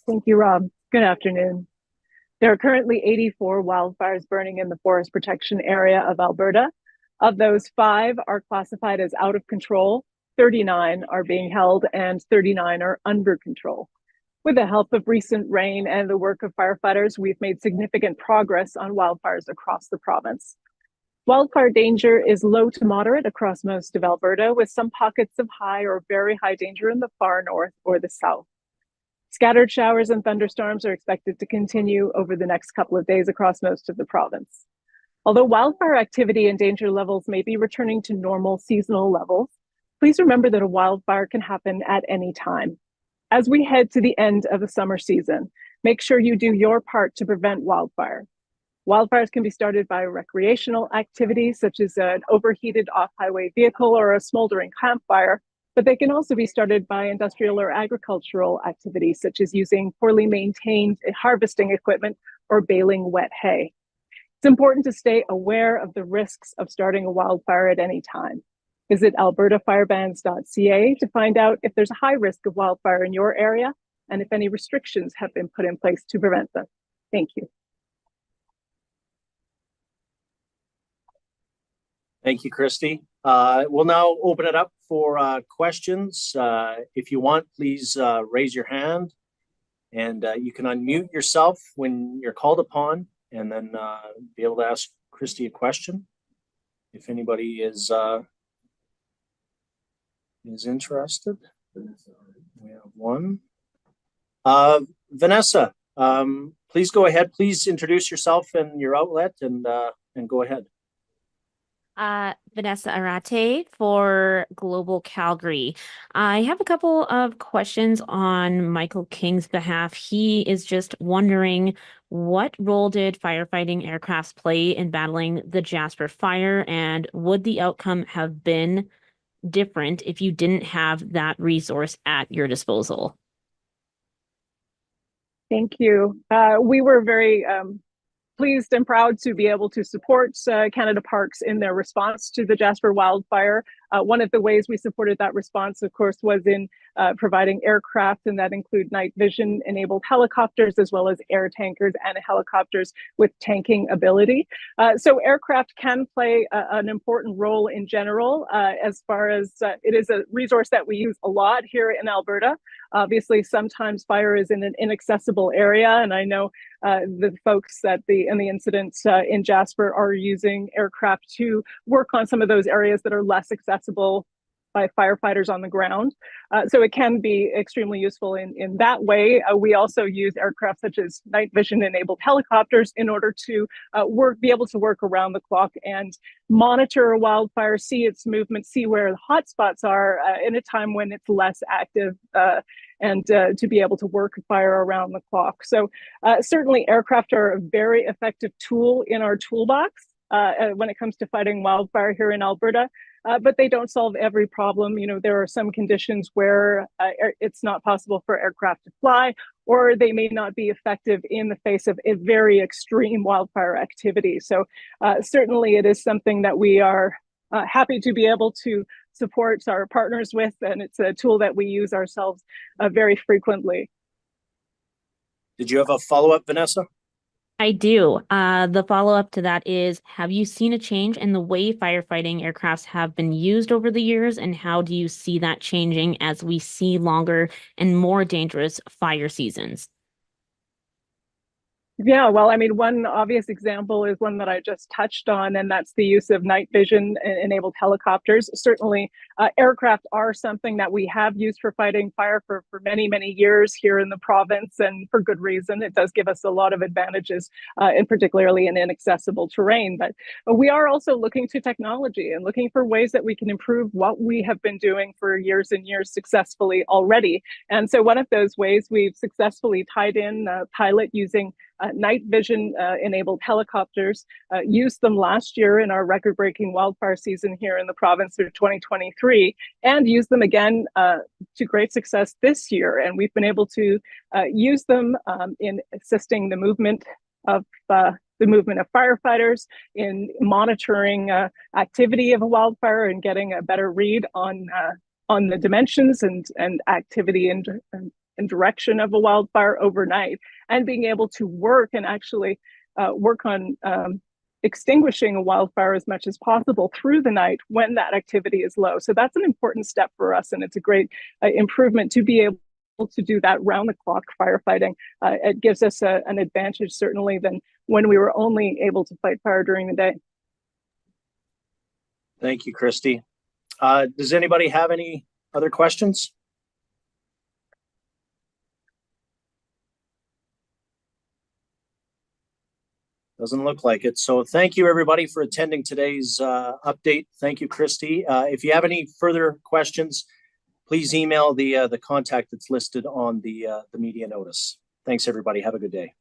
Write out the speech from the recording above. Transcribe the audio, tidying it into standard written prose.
Thank you, Rob. Good afternoon. There are currently 84 wildfires burning in the forest protection area of Alberta. Of those, 5 are classified as out of control, 39 are being held, and 39 are under control. With the help of recent rain and the work of firefighters, we've made significant progress on wildfires across the province. Wildfire danger is low to moderate across most of Alberta, with some pockets of high or very high danger in the far north or the south. Scattered showers and thunderstorms are expected to continue over the next couple of days across most of the province. Although wildfire activity and danger levels may be returning to normal seasonal levels, please remember that a wildfire can happen at any time. As we head to the end of the summer season, make sure you do your part to prevent wildfire. Wildfires can be started by recreational activities such as an overheated off-highway vehicle or a smoldering campfire, but they can also be started by industrial or agricultural activities such as using poorly maintained harvesting equipment or baling wet hay. It's important to stay aware of the risks of starting a wildfire at any time. Visit albertafirebans.ca to find out if there's a high risk of wildfire in your area and if any restrictions have been put in place to prevent them. Thank you. Thank you, Christie. We'll now open it up for questions. If you want, please raise your hand, and you can unmute yourself when you're called upon, and then be able to ask Christie a question if anybody is interested. We have one. Vanessa, please go ahead. Please introduce yourself and your outlet, and go ahead. Vanessa Arate for Global Calgary. I have a couple of questions on Michael King's behalf. He is just wondering, what role did firefighting aircrafts play in battling the Jasper fire, and would the outcome have been different if you didn't have that resource at your disposal? Thank you. We were very pleased and proud to be able to support Canada Parks in their response to the Jasper wildfire. One of the ways we supported that response, of course, was in providing aircraft, and that include night vision enabled helicopters, as well as air tankers and helicopters with tanking ability. So aircraft can play an important role in general, as far as it is a resource that we use a lot here in Alberta. Obviously, sometimes fire is in an inaccessible area, and I know the folks in the incidents in Jasper are using aircraft to work on some of those areas that are less accessible by firefighters on the ground. So it can be extremely useful in that way. We also use aircraft such as night vision enabled helicopters in order to be able to work around the clock and monitor a wildfire, see its movement, see where the hot spots are in a time when it's less active, and to be able to work fire around the clock. So certainly aircraft are a very effective tool in our toolbox when it comes to fighting wildfire here in Alberta. But they don't solve every problem. You know, there are some conditions where it's not possible for aircraft to fly, or they may not be effective in the face of a very extreme wildfire activity. So certainly it is something that we are happy to be able to support our partners with, and it's a tool that we use ourselves very frequently. Did you have a follow-up, Vanessa? I do. The follow-up to that is, have you seen a change in the way firefighting aircrafts have been used over the years, and how do you see that changing as we see longer and more dangerous fire seasons? Yeah, well, I mean, one obvious example is one that I just touched on, and that's the use of night vision enabled helicopters. Certainly, aircraft are something that we have used for fighting fire for many, many years here in the province, and for good reason. It does give us a lot of advantages, and particularly in inaccessible terrain. But we are also looking to technology and looking for ways that we can improve what we have been doing for years and years successfully already. And so one of those ways we've successfully tied in a pilot using night vision enabled helicopters, used them last year in our record-breaking wildfire season here in the province of 2023, and used them again to great success this year. And we've been able to use them in assisting the movement of firefighters, in monitoring activity of a wildfire and getting a better read on the dimensions and activity and and direction of a wildfire overnight, and being able to work and actually work on extinguishing a wildfire as much as possible through the night when that activity is low. So that's an important step for us, and it's a great improvement to be able to do that round-the-clock firefighting. It gives us an advantage, certainly, than when we were only able to fight fire during the day. Thank you, Christie. Does anybody have any other questions? Doesn't look like it. So thank you, everybody, for attending today's update. Thank you, Christie. If you have any further questions, please email the contact that's listed on the media notice. Thanks, everybody. Have a good day.